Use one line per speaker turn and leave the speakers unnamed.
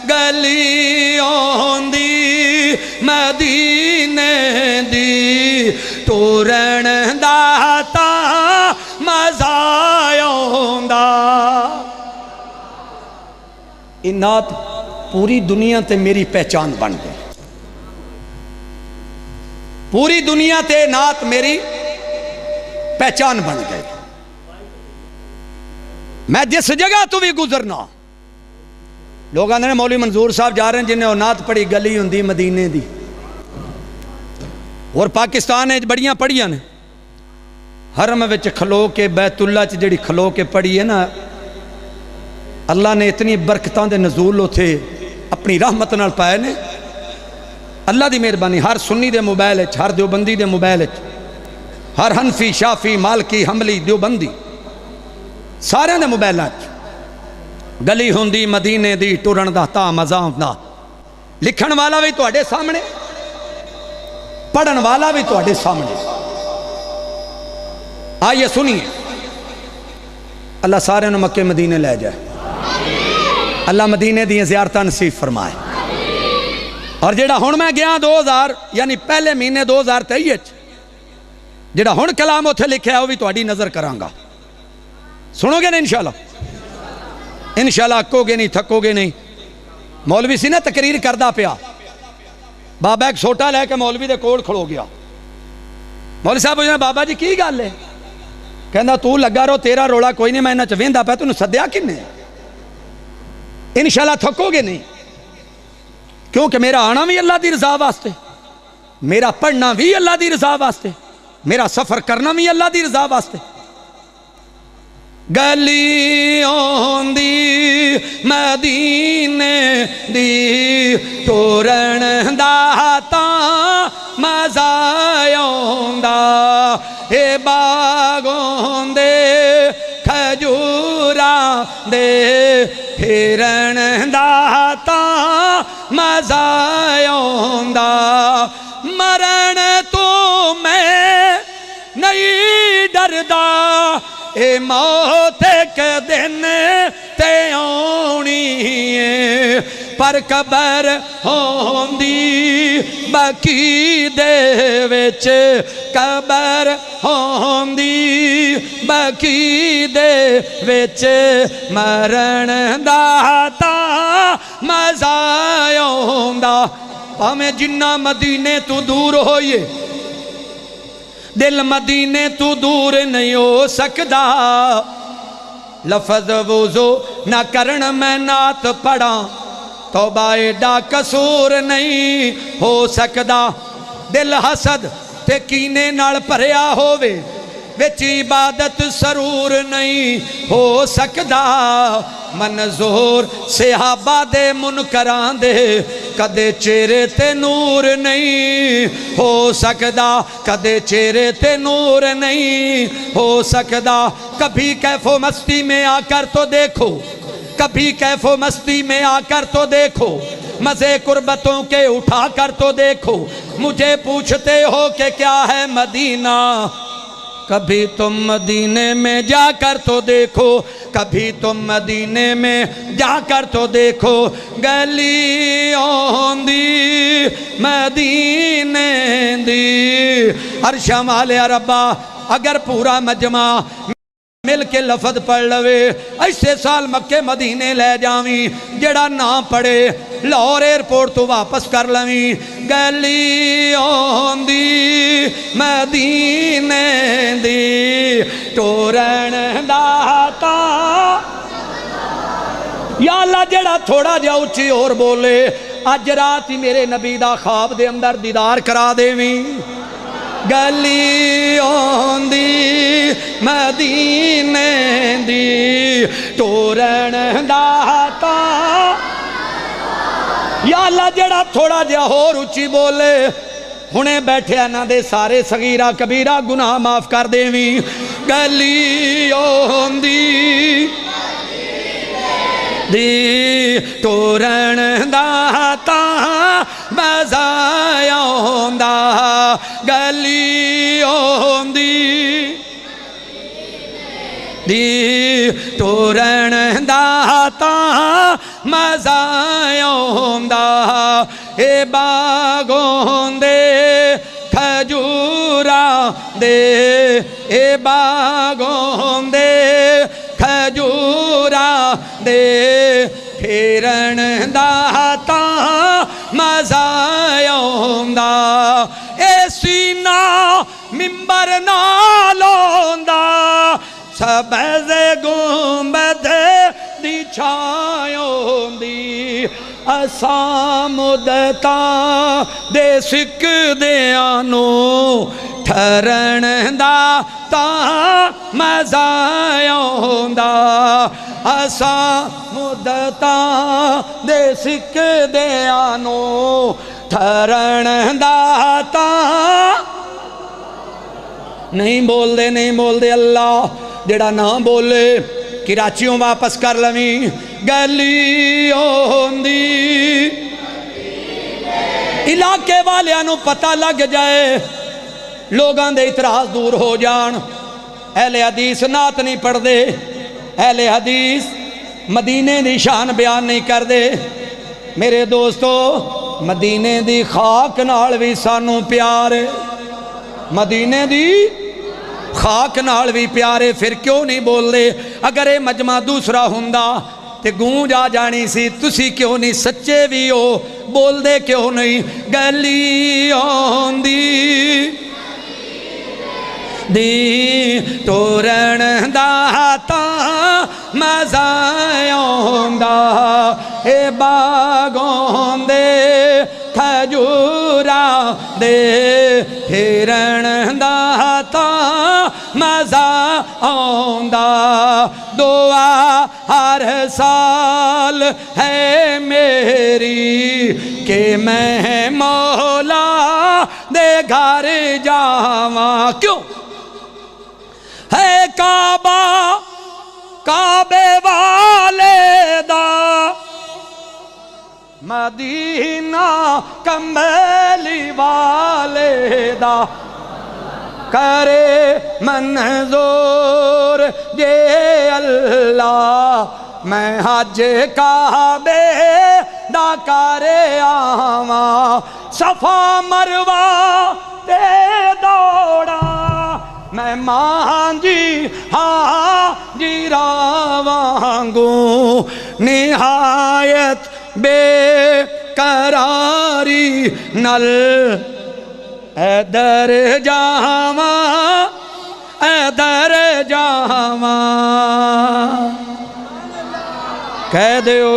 گلی آندی مدینے دی ٹورن دا تاں مزہ آندا۔ یہ نعت پوری دنیا تے میری پہچان بن گئی، پوری دنیا تے نعت میری پہچان بن گئی۔ میں جس جگہ تو بھی گزرنا لوگ آندے نے مولوی منظور صاحب جا رہے ہیں جنہیں وہ نعت پڑھی گلی ہوندی مدینے دی، اور پاکستان ہے بڑیاں پڑھیاں نے حرم وچ کھلو کے بیت اللہ چ جڑی کھلو کے پڑھی ہے نا، اللہ نے اتنی برکتاں دے نزول ہوتے اپنی رحمت نال پائے نے، اللہ دی مہربانی۔ ہر سنی دے موبائل ہے، ہر دیوبندی دے موبائل ہے، ہر حنفی شافی مالکی حنبلی دیوبندی سارے نے موبائل گلی ہوندی مدینے دی ٹرن دا تا مزہ ہوندا۔ لکھن والا بھی تواڈے سامنے، پڑھن والا بھی تواڈے سامنے۔ آئیے سنیے، اللہ سارے نے مکے مدینے لے جائے، اللہ مدینے دی زیارتہ نصیب فرمائے۔ اور جڑا ہن میں گیا 2000 یعنی پہلے مہینے 2023 جڑا ہن کلام اتھے لکھا ہے وہ بھی تواڈی نظر کرانگا، سنو گے نا انشاءاللہ، انشاءاللہ اکو گے نہیں تھکو گے نہیں۔ مولوی سی نا تقریر کردہ پیا، بابا ایک سوٹا لے کے مولوی دے کول کھڑو گیا۔ مولوی صاحب پوچھنا بابا جی کی گل ہے؟ کہندا تو لگا رہو تیرا روڑا کوئی نہیں، میں انہاں چ ویندا پیا، تینوں سدیا کنے؟ انشاءاللہ تھکو گے نہیں، کیونکہ میرا آنا بھی اللہ دی رضا واسطے، میرا پڑھنا بھی اللہ دی رضا واسطے، میرا سفر کرنا بھی اللہ دی رضا واسطے۔ گلی آندی مدینے دی ٹورن دا تاں مزہ آندا، اے باغوں دے کھجوراں دے پھرن دا تاں مزہ آندا، مرن تو میں نہیں ڈردا، اے موت کے دن تے آنی ہے، پر قبر ہوندی بقی دے وچ، قبر ہوندی بقی دے وچ، مرن دا تاں مزہ آندا۔ پاویں جنہ مدینے تو دور ہوئیے، دل مدینے تو دور نہیں ہو سکدا، لفظ وضو نہ کرن میں نعت پڑھاں، توبہ ایڈا قصور نہیں ہو سکدا، دل حسد تے کینے نال بھریا ہووے، وچ عبادت سرور نہیں ہو سکدا، منظور صحابہ دے منکران دے کدے چہرے تے نور نہیں ہو سکدا، کدے چہرے تے نور نہیں ہو سکدا۔ کبھی کیف و مستی میں آ کر تو دیکھو، کبھی کیف و مستی میں آ کر تو دیکھو، مزے قربتوں کے اٹھا کر تو دیکھو، مجھے پوچھتے ہو کہ کیا ہے مدینہ، کبھی تم مدینے میں جا کر تو دیکھو، کبھی تم مدینے میں جا کر تو دیکھو، گلی آندی مدینے دی۔ عرشاں والے ربا اگر پورا مجمع مل کے لفظ پڑھ لوے، ایسے سال مکے مدینے لے جاویں، جڑا نہ پڑھے لاہور ایئرپورٹ تو واپس کر لویں۔ گلی آندی مدینے دی ٹورن دا تاں، یا اللہ جڑا تھوڑا جا اچھی اور بولے، اج رات ہی میرے نبی دا خواب دے اندر دیدار کرا دیویں۔ گلی آندی مدینے دی ٹورن دا تاں، یا اللہ جڑا تھوڑا جا اور اچھی بولے، ہنے بیٹھے انہاں دے سارے صغیرہ کبیرہ گناہ معاف کر دیویں۔ گلی آندی دی ٹورن دا تاں مزہ آندا، گلی آندی دی ٹورن دا تاں مزہ اے باغوں دے کھجوراں دے اے باغوں دے کھجوراں دے پھرن دا تاں مزا آوندا اے سینہ ممبر نال ہوندا سبز گنبد دی چھاں ہوندی اساں مدتاں دے سکدیاں نوں ٹھرن دا تاں مزا آوندا اساں مدتاں دے سکدیاں نوں ٹھرن دا تاں نہیں بول دے اللہ جڑا نہ بولے کراچیوں واپس کر لویں گلی ہوندی علاقے والیاں پتہ لگ جائے لوگاں دے اعتراض دور ہو جان اہل حدیث نعت نہیں پڑھ دے اہل حدیث مدینے دی شان بیان نہیں کر دے میرے دوستو مدینے دی خاک نال بھی سانوں پیار ہے مدینے دی خاک نال بھی پیارے پھر کیوں نہیں بول دے اگر یہ مجمع دوسرا ہوندا تے گونج آ جانی سی تسی کیوں نہیں سچے بھی ہو بول دے کیوں نہیں گلی ہوندی دی ٹورن دا تاں مزا آوندا اے باغوں دے کھجوراں دے پھرن دا تاں مزا آوندا دعا ہر سال ہے میری کہ میں مولا دے گھر جاواں کیوں ہے کعبہ کعبے والے دا مدینہ کملی والے دا کرے منظور یہ اللہ میں حج کعبے دا کرے آواں صفا مروہ تے دوڑا میں مانجی حاجی راوانگوں نہایت بے قراری نل اے در جاواں اے در جاواں کہہ دیو